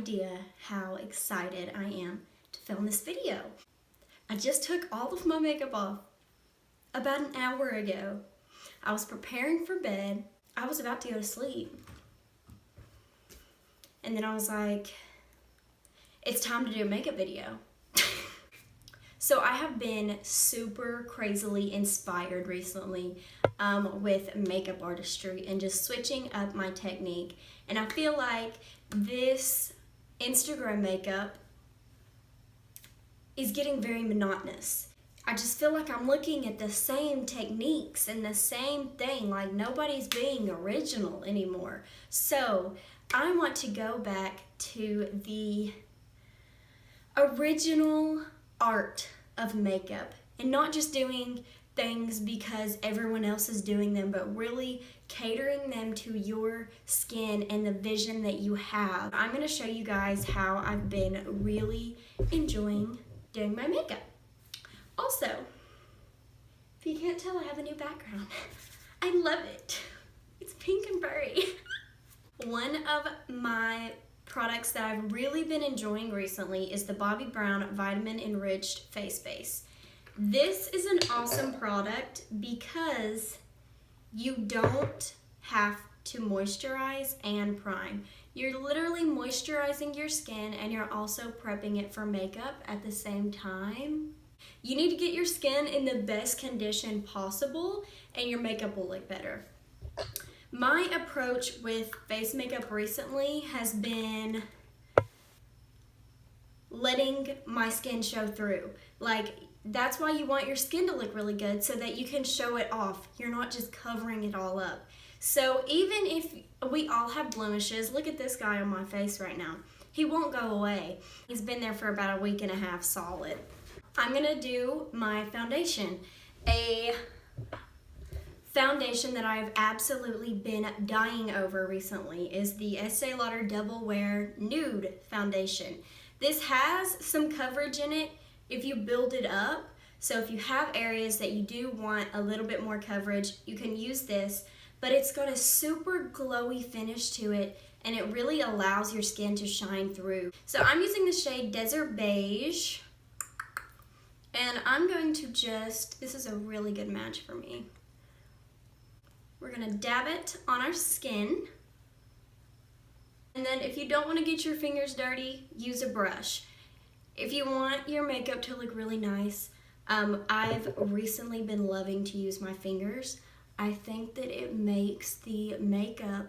idea how excited I am to film this video. I just took all of my makeup off about an hour ago. I was preparing for bed. I was about to go to sleep. And then I was like, it's time to do a makeup video. So I have been super crazily inspired recently with makeup artistry and just switching up my technique. And I feel like this Instagram makeup is getting very monotonous. I just feel like I'm looking at the same techniques and the same thing, like nobody's being original anymore. So I want to go back to the original art of makeup and not just doing things because everyone else is doing them, but really catering them to your skin and the vision that you have. I'm going to show you guys how I've been really enjoying doing my makeup. Also, if you can't tell, I have a new background. I love it. It's pink and furry. One of my products that I've really been enjoying recently is the Bobbi Brown Vitamin Enriched Face Base. This is an awesome product because you don't have to moisturize and prime. You're literally moisturizing your skin and you're also prepping it for makeup at the same time. You need to get your skin in the best condition possible and your makeup will look better. My approach with face makeup recently has been letting my skin show through. Like, that's why you want your skin to look really good, so that you can show it off. You're not just covering it all up. So even if we all have blemishes, look at this guy on my face right now. He won't go away. He's been there for about a week and a half solid. I'm gonna do my foundation. A foundation that I've absolutely been dying over recently is the Estee Lauder Double Wear Nude Foundation. This has some coverage in it if you build it up. So if you have areas that you do want a little bit more coverage, you can use this, but it's got a super glowy finish to it and it really allows your skin to shine through. So I'm using the shade Desert Beige and I'm going to this is a really good match for me. We're gonna dab it on our skin. And then if you don't wanna get your fingers dirty, use a brush. If you want your makeup to look really nice, I've recently been loving to use my fingers. I think that it makes the makeup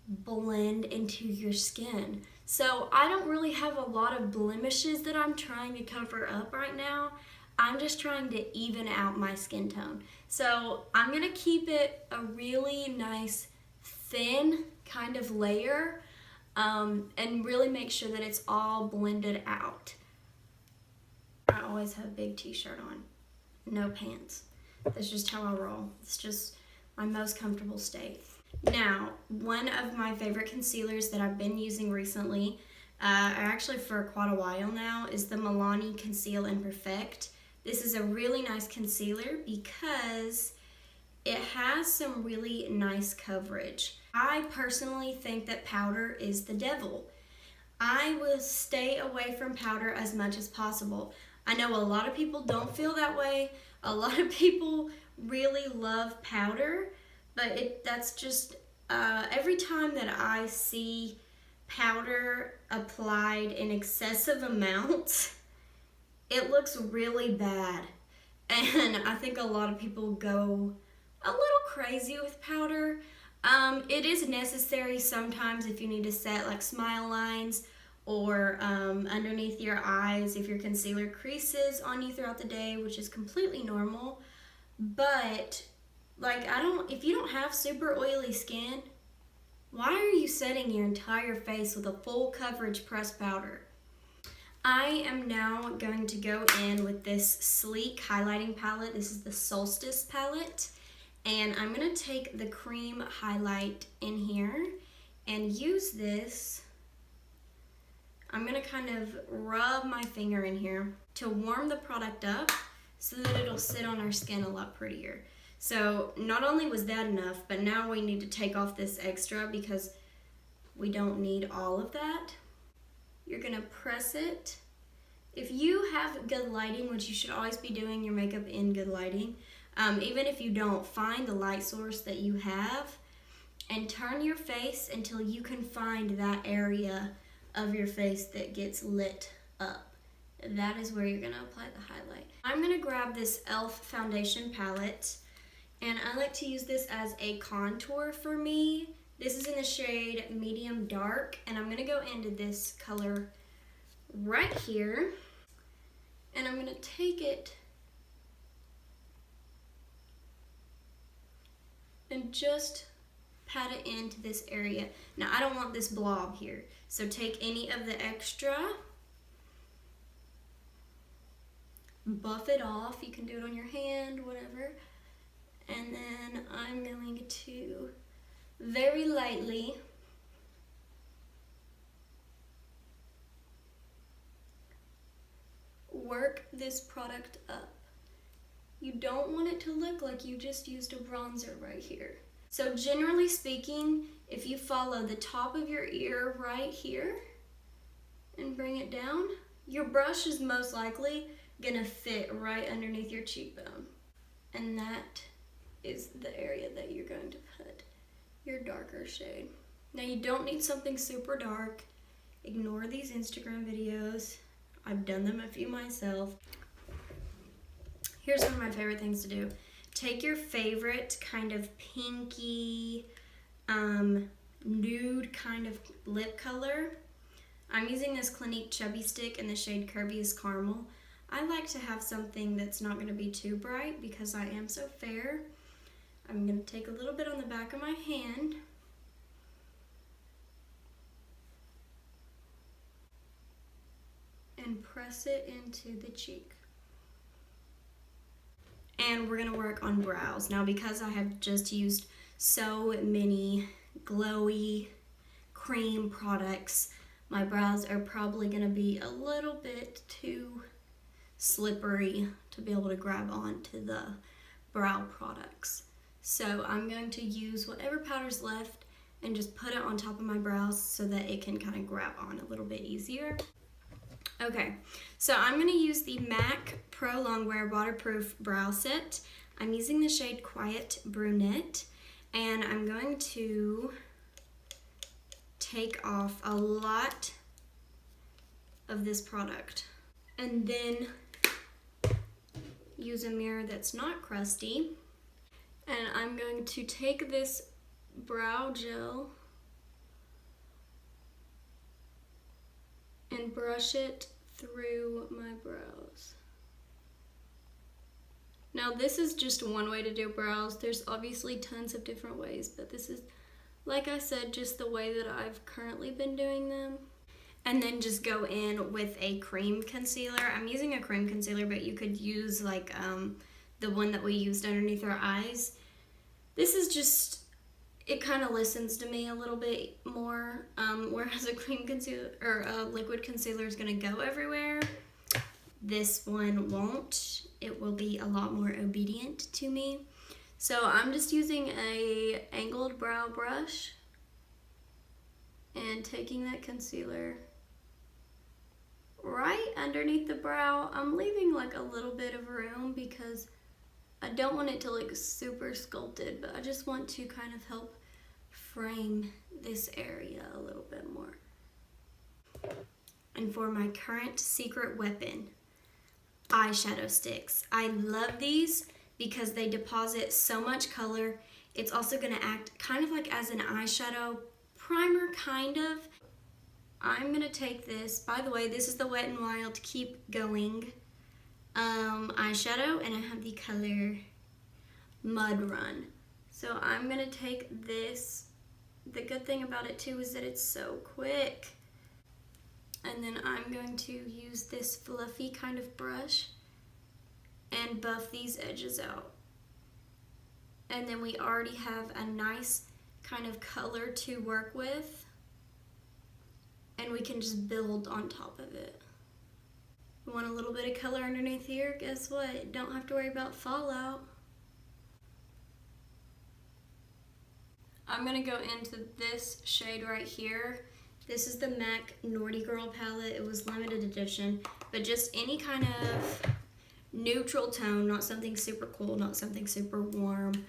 blend into your skin. So I don't really have a lot of blemishes that I'm trying to cover up right now. I'm just trying to even out my skin tone. So I'm gonna keep it a really nice, thin kind of layer and really make sure that it's all blended out. I always have a big t-shirt on, no pants. That's just how I roll. It's just my most comfortable state. Now, one of my favorite concealers that I've been using recently, actually for quite a while now, is the Milani Conceal and Perfect. This is a really nice concealer because it has some really nice coverage. I personally think that powder is the devil. I will stay away from powder as much as possible. I know a lot of people don't feel that way. A lot of people really love powder, but that's just, every time that I see powder applied in excessive amounts, it looks really bad. And I think a lot of people go a little crazy with powder. It is necessary sometimes if you need to set like smile lines or underneath your eyes if your concealer creases on you throughout the day, which is completely normal. But like, if you don't have super oily skin, why are you setting your entire face with a full coverage pressed powder? I am now going to go in with this sleek highlighting palette. This is the Solstice palette. And I'm gonna take the cream highlight in here and use this. I'm gonna kind of rub my finger in here to warm the product up so that it'll sit on our skin a lot prettier. So not only was that enough, but now we need to take off this extra because we don't need all of that. You're gonna press it. If you have good lighting, which you should always be doing your makeup in good lighting, even if you don't, find the light source that you have and turn your face until you can find that area of your face that gets lit up. That is where you're gonna apply the highlight. I'm gonna grab this e.l.f. foundation palette, and I like to use this as a contour for me. This is in the shade medium dark, and I'm gonna go into this color right here, and I'm gonna take it and just pat it into this area. Now I don't want this blob here, so take any of the extra, buff it off. You can do it on your hand, whatever. And then I'm going to very lightly work this product up. You don't want it to look like you just used a bronzer right here. So generally speaking, if you follow the top of your ear right here and bring it down, your brush is most likely gonna fit right underneath your cheekbone. And that is the area that you're going to put your darker shade. Now you don't need something super dark. Ignore these Instagram videos. I've done them a few myself. Here's one of my favorite things to do. Take your favorite kind of pinky, nude kind of lip color. I'm using this Clinique Chubby Stick in the shade Kirby's Caramel. I like to have something that's not going to be too bright because I am so fair. I'm going to take a little bit on the back of my hand. And press it into the cheek. And we're gonna work on brows. Now because I have just used so many glowy cream products, my brows are probably gonna be a little bit too slippery to be able to grab onto the brow products. So I'm going to use whatever powder's left and just put it on top of my brows so that it can kind of grab on a little bit easier. Okay, so I'm going to use the MAC Pro Longwear Waterproof Brow Set. I'm using the shade Quiet Brunette, and I'm going to take off a lot of this product. And then use a mirror that's not crusty. And I'm going to take this brow gel and brush it through my brows. Now this is just one way to do brows. There's obviously tons of different ways, but this is, like I said, just the way that I've currently been doing them. And then just go in with a cream concealer. I'm using a cream concealer, but you could use like the one that we used underneath our eyes. This is just, it kind of listens to me a little bit more, whereas a cream concealer or a liquid concealer is going to go everywhere. This one won't. It will be a lot more obedient to me. So I'm just using a angled brow brush and taking that concealer right underneath the brow. I'm leaving like a little bit of room because I don't want it to look super sculpted, but I just want to kind of help frame this area a little bit more. And for my current secret weapon, eyeshadow sticks. I love these because they deposit so much color. It's also going to act kind of like as an eyeshadow primer, kind of. I'm going to take this, by the way, this is the Wet n Wild Keep Going eyeshadow, and I have the color Mud Run. So I'm going to take this. The good thing about it too is that it's so quick. And then I'm going to use this fluffy kind of brush and buff these edges out. And then we already have a nice kind of color to work with, and we can just build on top of it. You want a little bit of color underneath here? Guess what? Don't have to worry about fallout. I'm gonna go into this shade right here. This is the MAC Naughty Girl palette. It was limited edition, but just any kind of neutral tone, not something super cool, not something super warm.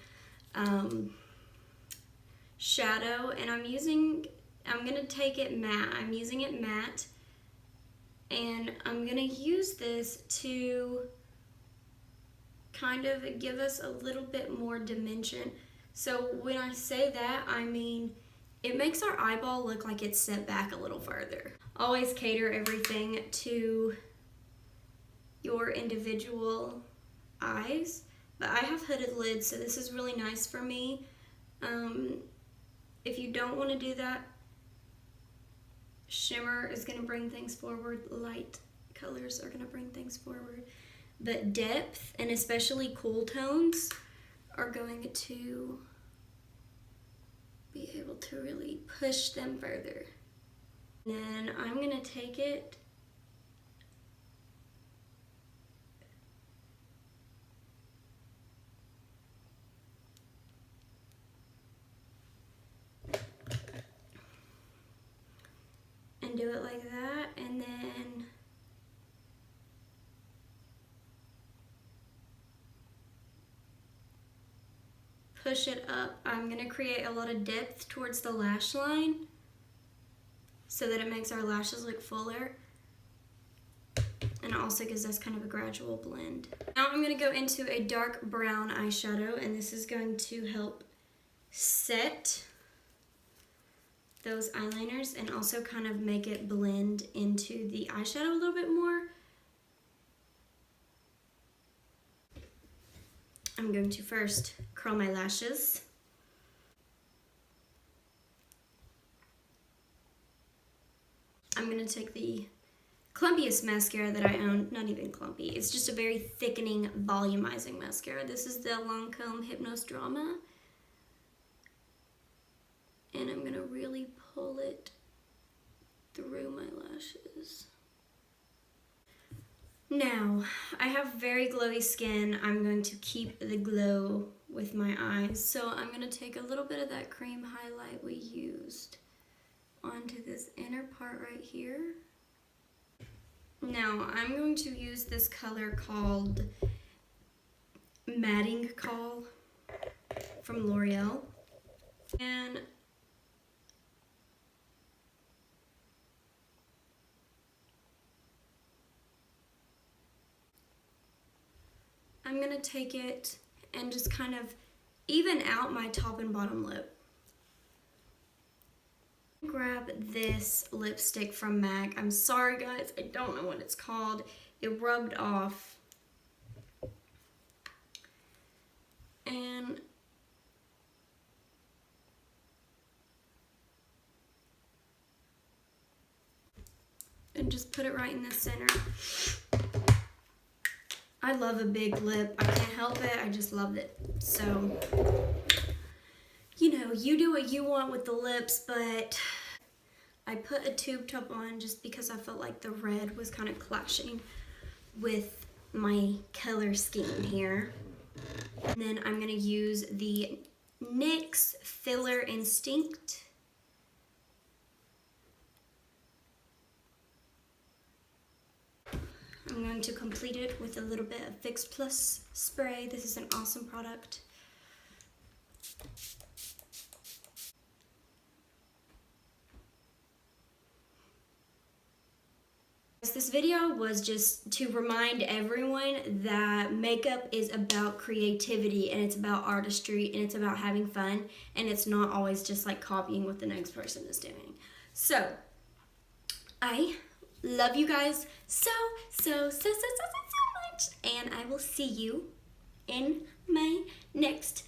Shadow, and I'm gonna take it matte. I'm using it matte, and I'm gonna use this to kind of give us a little bit more dimension. So when I say that, I mean it makes our eyeball look like it's set back a little further. Always cater everything to your individual eyes, but I have hooded lids, so this is really nice for me. If you don't want to do that, shimmer is going to bring things forward, light colors are going to bring things forward, but depth and especially cool tones are going to be able to really push them further. And then I'm going to take it and do it like that, and then push it up. I'm going to create a lot of depth towards the lash line so that it makes our lashes look fuller, and it also gives us kind of a gradual blend. Now I'm going to go into a dark brown eyeshadow, and this is going to help set those eyeliners and also kind of make it blend into the eyeshadow a little bit more. I'm going to first curl my lashes. I'm going to take the clumpiest mascara that I own, not even clumpy, it's just a very thickening, volumizing mascara. This is the Lancome Hypnose Drama. And I'm going to really pull it through my lashes. Now, I have very glowy skin. I'm going to keep the glow with my eyes. So I'm going to take a little bit of that cream highlight we used onto this inner part right here. Now, I'm going to use this color called Matting Call from L'Oreal. And I'm gonna take it and just kind of even out my top and bottom lip. Grab this lipstick from MAC. I'm sorry guys, I don't know what it's called. It rubbed off. And just put it right in the center. I love a big lip. I can't help it. I just loved it. So, you know, you do what you want with the lips, but I put a tube top on just because I felt like the red was kind of clashing with my color scheme here. And then I'm going to use the NYX Filler Instinct. I'm going to complete it with a little bit of Fix Plus spray. This is an awesome product. This video was just to remind everyone that makeup is about creativity, and it's about artistry, and it's about having fun, and it's not always just like copying what the next person is doing. So, I love you guys so much, and I will see you in my next